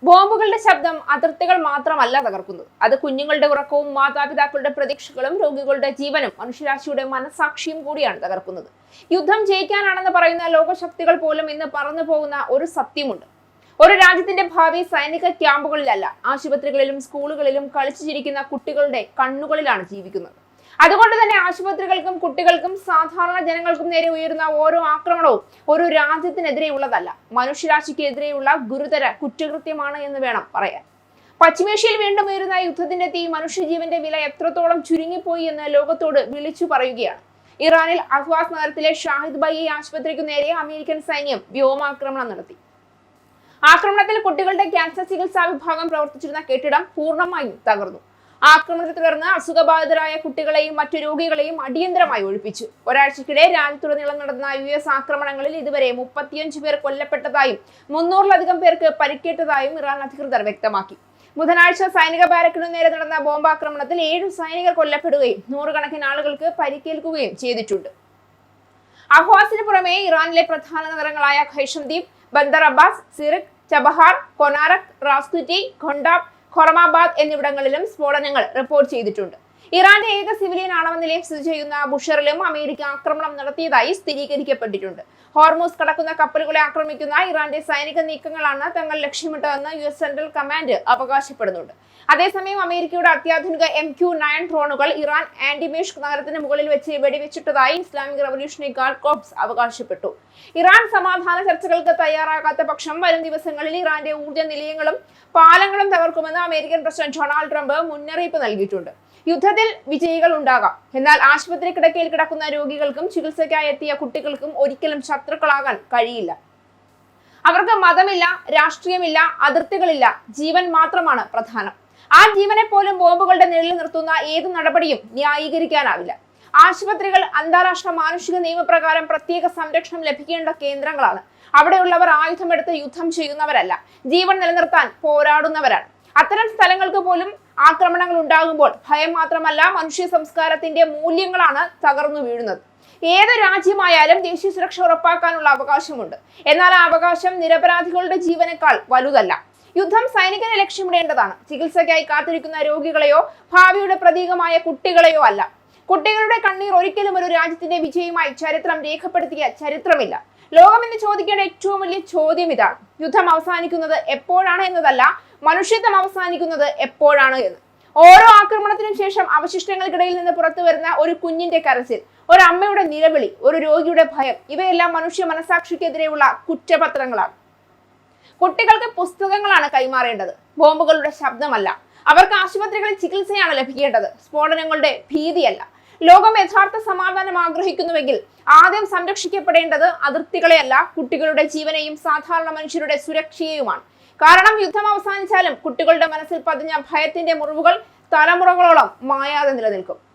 ബോംബുകളുടെ ശബ്ദം അതിർത്തികൾ മാത്രമല്ല തകർക്കുന്നത്. അത് കുഞ്ഞുങ്ങളുടെ ഉറക്കവും മാതാപിതാക്കളുടെ പ്രതീക്ഷകളും രോഗികളുടെ ജീവനും മനുഷ്യരാശിയുടെ മനസാക്ഷിയും കൂടിയാണ് തകർക്കുന്നത്. യുദ്ധം ജയിക്കാനാണെന്ന് പറയുന്ന ലോകശക്തികൾ പോലും ഇന്ന് പറന്നു പോകുന്ന ഒരു സത്യമുണ്ട്. ഒരു രാജ്യത്തിന്റെ ഭാവി സൈനിക ക്യാമ്പുകളിലല്ല, ആശുപത്രികളിലും സ്കൂളുകളിലും കളിച്ചു ചിരിക്കുന്ന കുട്ടികളുടെ കണ്ണുകളിലാണ് ജീവിക്കുന്നത്. അതുകൊണ്ട് തന്നെ ആശുപത്രികൾക്കും കുട്ടികൾക്കും സാധാരണ ജനങ്ങൾക്കും നേരെ ഉയരുന്ന ഓരോ ആക്രമണവും ഒരു രാജ്യത്തിനെതിരെയുള്ളതല്ല, മനുഷ്യരാശിക്കെതിരെയുള്ള ഗുരുതര കുറ്റകൃത്യമാണ് എന്ന് വേണം പറയാൻ. പശ്ചിമേഷ്യയിൽ വീണ്ടും ഉയരുന്ന യുദ്ധത്തിന്റെ തീ മനുഷ്യജീവന്റെ വില എത്രത്തോളം ചുരുങ്ങിപ്പോയി എന്ന് ലോകത്തോട് വിളിച്ചു പറയുകയാണ്. ഇറാനിൽ അഹ്വാസ് നഗരത്തിലെ ഷാഹിദ് ബൈ ആശുപത്രിക്കു നേരെ അമേരിക്കൻ സൈന്യം വ്യോമാക്രമണം നടത്തി. ആക്രമണത്തിൽ കുട്ടികളുടെ ക്യാൻസർ ചികിത്സാ വിഭാഗം പ്രവർത്തിച്ചിരുന്ന കെട്ടിടം പൂർണ്ണമായും തകർന്നു. ആക്രമണത്തെ തുടർന്ന് അസുഖബാധിതരായ കുട്ടികളെയും മറ്റു രോഗികളെയും അടിയന്തരമായി ഒഴിപ്പിച്ചു. ഒരാഴ്ചക്കിടെ രാജ്യത്തുടനീളം നടന്ന US ആക്രമണങ്ങളിൽ ഇതുവരെ 35 പേർ കൊല്ലപ്പെട്ടതായും 300-ലധികം പേർക്ക് പരിക്കേറ്റതായും ഇറാൻ അധികൃതർ വ്യക്തമാക്കി. ബുധനാഴ്ച സൈനിക ബാരക്കിനു നേരെ നടന്ന ബോംബാക്രമണത്തിൽ 7 സൈനികർ കൊല്ലപ്പെടുകയും നൂറുകണക്കിന് ആളുകൾക്ക് പരിക്കേൽക്കുകയും ചെയ്തിട്ടുണ്ട്. അഹ്വാസിന് പുറമെ ഇറാനിലെ പ്രധാന നഗരങ്ങളായ ഖൈഷംദീപ്, ബന്ദർ അബ്ബാസ്, സിറിക്, ചബഹാർ, കൊനാരക്, റാസ്കുറ്റി, ഖൊണ്ടാബ്, ഖൊറമാബാദ് എന്നിവിടങ്ങളിലും സ്ഫോടനങ്ങൾ റിപ്പോർട്ട് ചെയ്തിട്ടുണ്ട്. ഇറാന്റെ ഏക സിവിലിയൻ ആണവ നിലയം സ്ഥിതി ചെയ്യുന്ന ബുഷറിലും അമേരിക്ക ആക്രമണം നടത്തിയതായി സ്ഥിരീകരിക്കപ്പെട്ടിട്ടുണ്ട്. ഹോർമൂസ് കടക്കുന്ന കപ്പലുകളെ ആക്രമിക്കുന്ന ഇറാന്റെ സൈനിക നീക്കങ്ങളാണ് തങ്ങൾ ലക്ഷ്യമിട്ടതെന്ന് US സെൻട്രൽ കമാൻഡ് അവകാശപ്പെടുന്നുണ്ട്. അതേസമയം അമേരിക്കയുടെ അത്യാധുനിക MQ-9 ഡ്രോണുകൾ ഇറാൻ ആന്റിമേഷ്ക് നഗരത്തിന് മുകളിൽ വെച്ച് വെടിവെച്ചിട്ടതായി ഇസ്ലാമിക് റവല്യൂഷണറി ഗാർഡ് കോർപ്സ് അവകാശപ്പെട്ടു. ഇറാൻ സമാധാന ചർച്ചകൾക്ക് തയ്യാറാകാത്ത പക്ഷം വരും ദിവസങ്ങളിൽ ഇറാന്റെ ഊർജ്ജ നിലയങ്ങളും പാലങ്ങളും തകർക്കുമെന്ന് അമേരിക്കൻ പ്രസിഡന്റ് ഡൊണാൾഡ് ട്രംപ് മുന്നറിയിപ്പ് നൽകിയിട്ടുണ്ട്. യുദ്ധത്തിൽ വിജയികൾ ഉണ്ടാകാം, എന്നാൽ ആശുപത്രി കിടക്കയിൽ കിടക്കുന്ന രോഗികൾക്കും ചികിത്സയ്ക്കായി എത്തിയ കുട്ടികൾക്കും ഒരിക്കലും ശത്രുക്കളാകാൻ കഴിയില്ല. അവർക്ക് മതമില്ല, രാഷ്ട്രീയമില്ല, അതിർത്തികളില്ല, ജീവൻ മാത്രമാണ് പ്രധാനം. ആ ജീവനെ പോലും ബോംബുകളുടെ നിഴലിൽ നിർത്തുന്ന ഏത് നടപടിയും ന്യായീകരിക്കാനാവില്ല. ആശുപത്രികൾ അന്താരാഷ്ട്ര മാനുഷിക നിയമപ്രകാരം പ്രത്യേക സംരക്ഷണം ലഭിക്കേണ്ട കേന്ദ്രങ്ങളാണ്. അവിടെയുള്ളവർ ആയുധമെടുത്ത് യുദ്ധം ചെയ്യുന്നവരല്ല, ജീവൻ നിലനിർത്താൻ പോരാടുന്നവരാണ്. അത്തരം സ്ഥലങ്ങൾക്ക് പോലും ആക്രമണങ്ങൾ ഉണ്ടാകുമ്പോൾ ഭയം മാത്രമല്ല, മനുഷ്യ സംസ്കാരത്തിന്റെ മൂല്യങ്ങളാണ് തകർന്നു വീഴുന്നത്. ഏത് രാജ്യമായാലും ദേശീയ സുരക്ഷ ഉറപ്പാക്കാനുള്ള അവകാശമുണ്ട്. എന്നാൽ ആ അവകാശം നിരപരാധികളുടെ ജീവനേക്കാൾ വലുതല്ല. യുദ്ധം സൈനികനെ ലക്ഷ്യമിടേണ്ടതാണ്, ചികിത്സയ്ക്കായി കാത്തിരിക്കുന്ന രോഗികളെയോ ഭാവിയുടെ പ്രതീകമായ കുട്ടികളെയോ അല്ല. കുട്ടികളുടെ കണ്ണീർ ഒരിക്കലും ഒരു രാജ്യത്തിന്റെ വിജയമായി ചരിത്രം രേഖപ്പെടുത്തിയ ചരിത്രമില്ല. ലോകം എന്ന് ചോദിക്കേണ്ട ഏറ്റവും വലിയ ചോദ്യം ഇതാണ്: യുദ്ധം അവസാനിക്കുന്നത് എപ്പോഴാണ് എന്നതല്ല, മനുഷ്യത്വം അവസാനിക്കുന്നത് എപ്പോഴാണ് എന്ന്. ഓരോ ആക്രമണത്തിനും ശേഷം അവശിഷ്ടങ്ങൾക്കിടയിൽ നിന്ന് പുറത്തു വരുന്ന ഒരു കുഞ്ഞിന്റെ കരച്ചിൽ, ഒരു അമ്മയുടെ നിലവിളി, ഒരു രോഗിയുടെ ഭയം, ഇവയെല്ലാം മനുഷ്യ മനസാക്ഷിക്കെതിരെയുള്ള കുറ്റപത്രങ്ങളാണ്. കുട്ടികൾക്ക് പുസ്തകങ്ങളാണ് കൈമാറേണ്ടത്, ബോംബുകളുടെ ശബ്ദമല്ല. അവർക്ക് ആശുപത്രികളിൽ ചികിത്സയാണ് ലഭിക്കേണ്ടത്, സ്ഫോടനങ്ങളുടെ ഭീതിയല്ല. ലോകം യഥാർത്ഥ സമാധാനം ആഗ്രഹിക്കുന്നുവെങ്കിൽ ആദ്യം സംരക്ഷിക്കപ്പെടേണ്ടത് അതിർത്തികളെയല്ല, കുട്ടികളുടെ ജീവനെയും സാധാരണ മനുഷ്യരുടെ സുരക്ഷയെയുമാണ്. കാരണം യുദ്ധം അവസാനിച്ചാലും കുട്ടികളുടെ മനസ്സിൽ പതിഞ്ഞ ഭയത്തിന്റെ മുറിവുകൾ തലമുറകളോളം മായാതെ നിലനിൽക്കും.